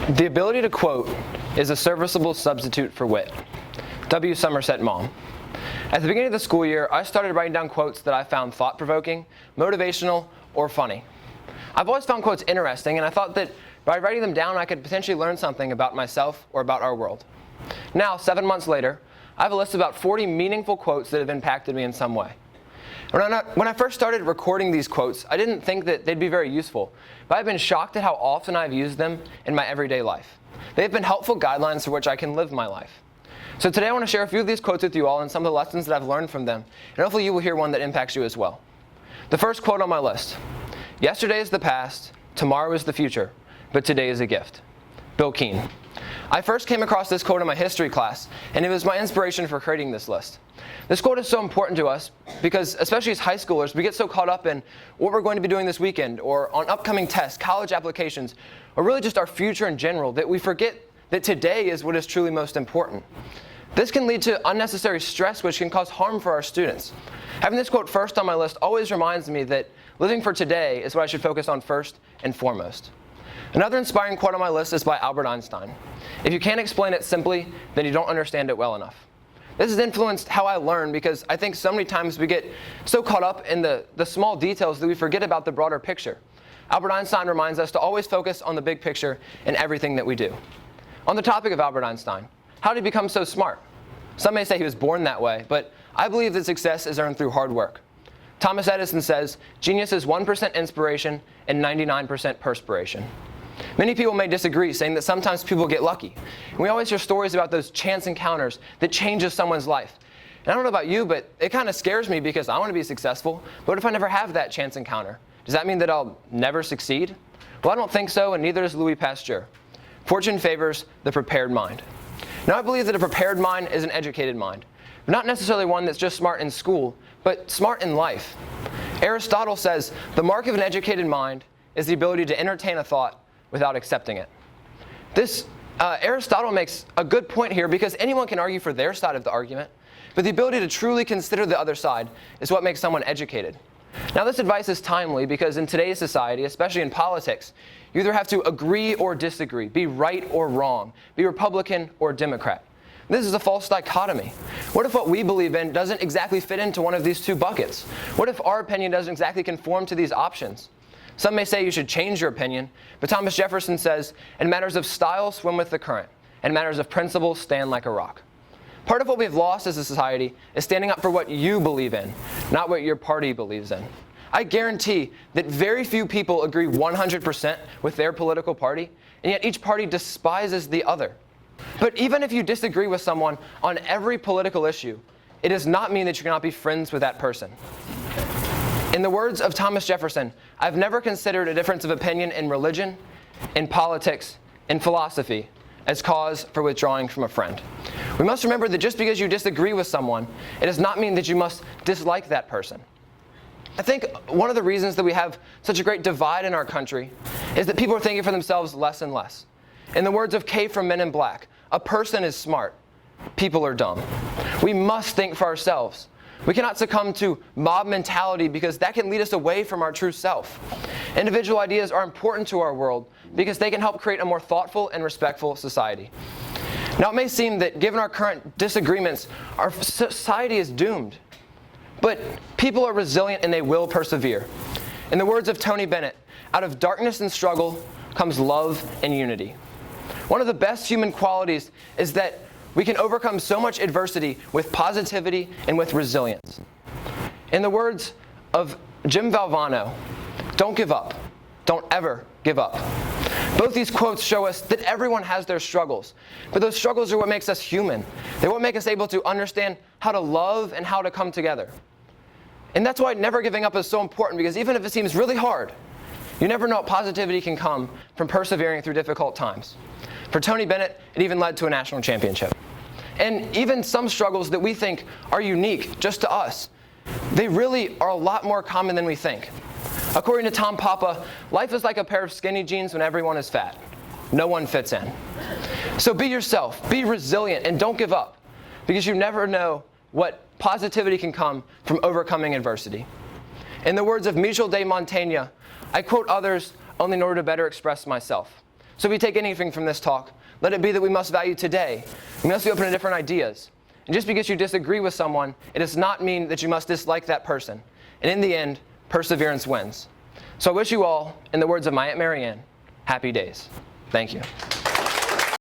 The ability to quote is a serviceable substitute for wit. W. Somerset Maugham. At the beginning of the school year, I started writing down quotes that I found thought-provoking, motivational, or funny. I've always found quotes interesting, and I thought that by writing them down, I could potentially learn something about myself or about our world. Now, 7 months later, I have a list of about 40 meaningful quotes that have impacted me in some way. When I first started recording these quotes, I didn't think that they'd be very useful, but I've been shocked at how often I've used them in my everyday life. They've been helpful guidelines for which I can live my life. So today I want to share a few of these quotes with you all and some of the lessons that I've learned from them, and hopefully you will hear one that impacts you as well. The first quote on my list: "Yesterday is the past, tomorrow is the future, but today is a gift." Bill Keane. I first came across this quote in my history class, and it was my inspiration for creating this list. This quote is so important to us because, especially as high schoolers, we get so caught up in what we're going to be doing this weekend, or on upcoming tests, college applications, or really just our future in general, that we forget that today is what is truly most important. This can lead to unnecessary stress, which can cause harm for our students. Having this quote first on my list always reminds me that living for today is what I should focus on first and foremost. Another inspiring quote on my list is by Albert Einstein. "If you can't explain it simply, then you don't understand it well enough." This has influenced how I learn because I think so many times we get so caught up in the small details that we forget about the broader picture. Albert Einstein reminds us to always focus on the big picture in everything that we do. On the topic of Albert Einstein, how did he become so smart? Some may say he was born that way, but I believe that success is earned through hard work. Thomas Edison says, "Genius is 1% inspiration and 99% perspiration." Many people may disagree, saying that sometimes people get lucky. And we always hear stories about those chance encounters that changes someone's life. And I don't know about you, but it kind of scares me because I want to be successful. But what if I never have that chance encounter? Does that mean that I'll never succeed? Well, I don't think so, and neither does Louis Pasteur. Fortune favors the prepared mind. Now, I believe that a prepared mind is an educated mind. Not necessarily one that's just smart in school, but smart in life. Aristotle says, "The mark of an educated mind is the ability to entertain a thought without accepting it." Aristotle makes a good point here because anyone can argue for their side of the argument, but the ability to truly consider the other side is what makes someone educated. Now, this advice is timely because in today's society, especially in politics, you either have to agree or disagree, be right or wrong, be Republican or Democrat. This is a false dichotomy. What if what we believe in doesn't exactly fit into one of these two buckets? What if our opinion doesn't exactly conform to these options? Some may say you should change your opinion, but Thomas Jefferson says, "In matters of style, swim with the current. In matters of principle, stand like a rock." Part of what we've lost as a society is standing up for what you believe in, not what your party believes in. I guarantee that very few people agree 100% with their political party, and yet each party despises the other. But even if you disagree with someone on every political issue, it does not mean that you cannot be friends with that person. In the words of Thomas Jefferson, "I've never considered a difference of opinion in religion, in politics, in philosophy as cause for withdrawing from a friend." We must remember that just because you disagree with someone, it does not mean that you must dislike that person. I think one of the reasons that we have such a great divide in our country is that people are thinking for themselves less and less. In the words of Kay from Men in Black, "A person is smart, people are dumb." We must think for ourselves. We cannot succumb to mob mentality because that can lead us away from our true self. Individual ideas are important to our world because they can help create a more thoughtful and respectful society. Now, it may seem that given our current disagreements, our society is doomed. But people are resilient and they will persevere. In the words of Tony Bennett, "Out of darkness and struggle comes love and unity." One of the best human qualities is that we can overcome so much adversity with positivity and with resilience. In the words of Jim Valvano, "Don't give up. Don't ever give up." Both these quotes show us that everyone has their struggles, but those struggles are what makes us human. They're what make us able to understand how to love and how to come together. And that's why never giving up is so important, because even if it seems really hard, you never know what positivity can come from persevering through difficult times. For Tony Bennett, it even led to a national championship. And even some struggles that we think are unique just to us, they really are a lot more common than we think. According to Tom Papa, life is like a pair of skinny jeans when everyone is fat. No one fits in. So be yourself, be resilient, and don't give up, because you never know what positivity can come from overcoming adversity. In the words of Michel de Montaigne, "I quote others only in order to better express myself." So if we take anything from this talk, let it be that we must value today. We must be open to different ideas. And just because you disagree with someone, it does not mean that you must dislike that person. And in the end, perseverance wins. So I wish you all, in the words of my Aunt Marianne, happy days. Thank you.